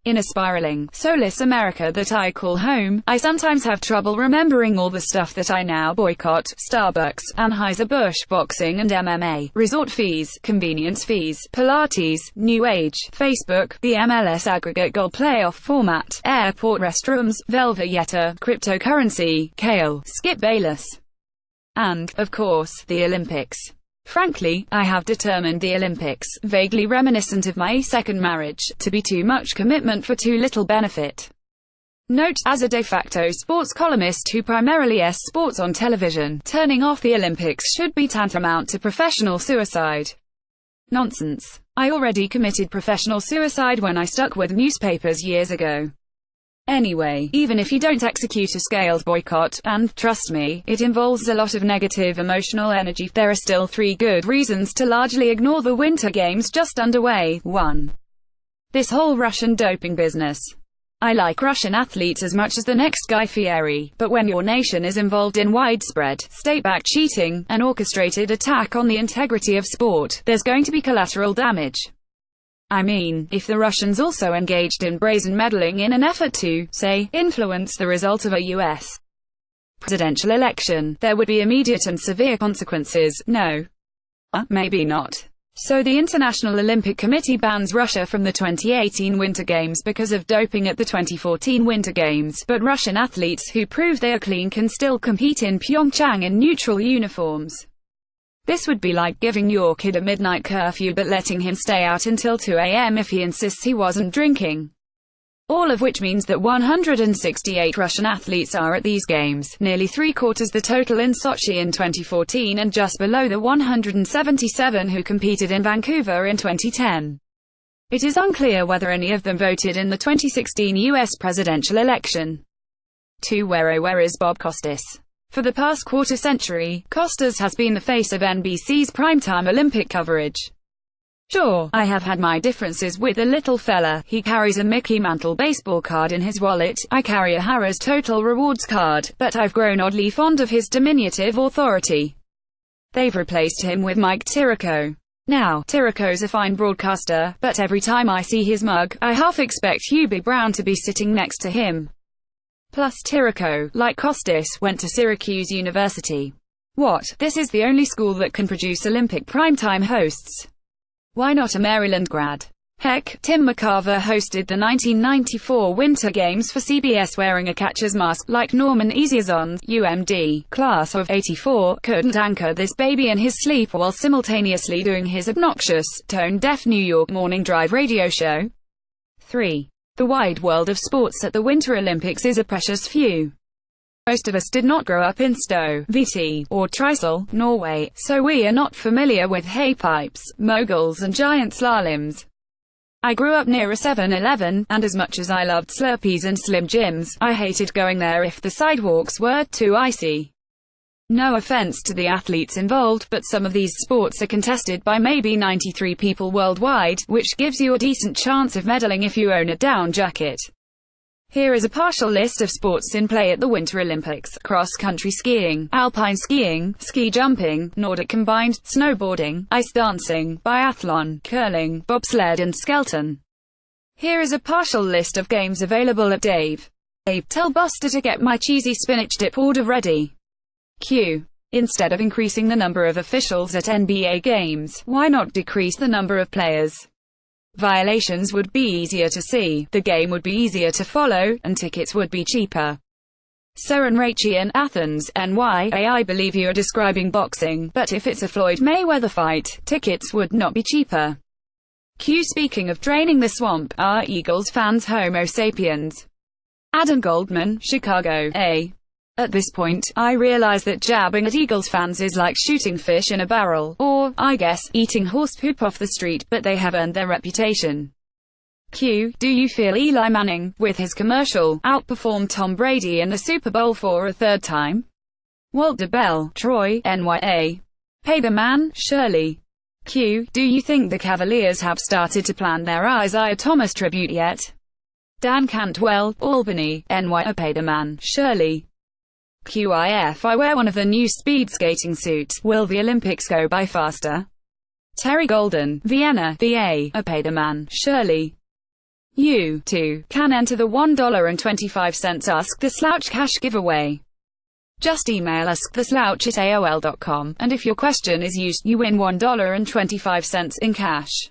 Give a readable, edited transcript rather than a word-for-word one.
In a spiraling, soulless America that I call home, I sometimes have trouble remembering all the stuff that I now boycott: Starbucks, Anheuser-Busch, boxing and MMA, resort fees, convenience fees, Pilates, New Age, Facebook, the MLS aggregate goal playoff format, airport restrooms, Velvet-Yetta, cryptocurrency, kale, Skip Bayless, and, of course, the Olympics. Frankly, I have determined the Olympics, vaguely reminiscent of my second marriage, to be too much commitment for too little benefit. Note, as a de facto sports columnist who primarily sports on television, turning off the Olympics should be tantamount to professional suicide. Nonsense. I already committed professional suicide when I stuck with newspapers years ago. Anyway, even if you don't execute a scaled boycott, and, trust me, it involves a lot of negative emotional energy, there are still 3 good reasons to largely ignore the Winter Games just underway. 1. This whole Russian doping business. I like Russian athletes as much as the next Guy Fieri, but when your nation is involved in widespread, state-backed cheating, an orchestrated attack on the integrity of sport, there's going to be collateral damage. I mean, if the Russians also engaged in brazen meddling in an effort to, say, influence the result of a U.S. presidential election, there would be immediate and severe consequences. No. Maybe not. So the International Olympic Committee bans Russia from the 2018 Winter Games because of doping at the 2014 Winter Games, but Russian athletes who prove they are clean can still compete in Pyeongchang in neutral uniforms. This would be like giving your kid a midnight curfew but letting him stay out until 2 a.m. if he insists he wasn't drinking. All of which means that 168 Russian athletes are at these games, nearly 3/4 the total in Sochi in 2014 and just below the 177 who competed in Vancouver in 2010. It is unclear whether any of them voted in the 2016 U.S. presidential election. 2. Where is Bob Costas? For the past quarter-century, Costas has been the face of NBC's primetime Olympic coverage. Sure, I have had my differences with the little fella. He carries a Mickey Mantle baseball card in his wallet, I carry a Harrah's Total Rewards card, but I've grown oddly fond of his diminutive authority. They've replaced him with Mike Tirico. Now, Tirico's a fine broadcaster, but every time I see his mug, I half expect Hubie Brown to be sitting next to him. Plus Tirico, like Costas, went to Syracuse University. What? This is the only school that can produce Olympic primetime hosts. Why not a Maryland grad? Heck, Tim McCarver hosted the 1994 Winter Games for CBS wearing a catcher's mask, like Norman Eziazon's UMD class of '84 couldn't anchor this baby in his sleep while simultaneously doing his obnoxious, tone-deaf New York morning drive radio show. 3. The wide world of sports at the Winter Olympics is a precious few. Most of us did not grow up in Stowe, VT, or Trysil, Norway, so we are not familiar with haypipes, moguls and giant slaloms. I grew up near a 7-Eleven, and as much as I loved Slurpees and Slim Jims, I hated going there if the sidewalks were too icy. No offense to the athletes involved, but some of these sports are contested by maybe 93 people worldwide, which gives you a decent chance of medaling if you own a down jacket. Here is a partial list of sports in play at the Winter Olympics: cross-country skiing, alpine skiing, ski jumping, Nordic combined, snowboarding, ice dancing, biathlon, curling, bobsled and skeleton. Here is a partial list of games available at Dave. Tell Buster to get my cheesy spinach dip order ready. Q. Instead of increasing the number of officials at NBA games, why not decrease the number of players? Violations would be easier to see, the game would be easier to follow, and tickets would be cheaper. Seren Rachian, Athens, NY. I believe you are describing boxing, but if it's a Floyd Mayweather fight, tickets would not be cheaper. Q. Speaking of draining the swamp, are Eagles fans Homo sapiens? Adam Goldman, Chicago, A. At this point, I realize that jabbing at Eagles fans is like shooting fish in a barrel, or, I guess, eating horse poop off the street, but they have earned their reputation. Q. Do you feel Eli Manning, with his commercial, outperformed Tom Brady in the Super Bowl for a third time? Walter Bell, Troy, NYA. Pay the man, Shirley. Q. Do you think the Cavaliers have started to plan their Isaiah Thomas tribute yet? Dan Cantwell, Albany, NY. Pay the man, Shirley. QIF. I wear one of the new speed skating suits. Will the Olympics go by faster? Terry Golden, Vienna, VA. Pay the man, Shirley. You, too, can enter the $1.25 Ask the Slouch cash giveaway. Just email asktheslouch@aol.com, and if your question is used, you win $1.25 in cash.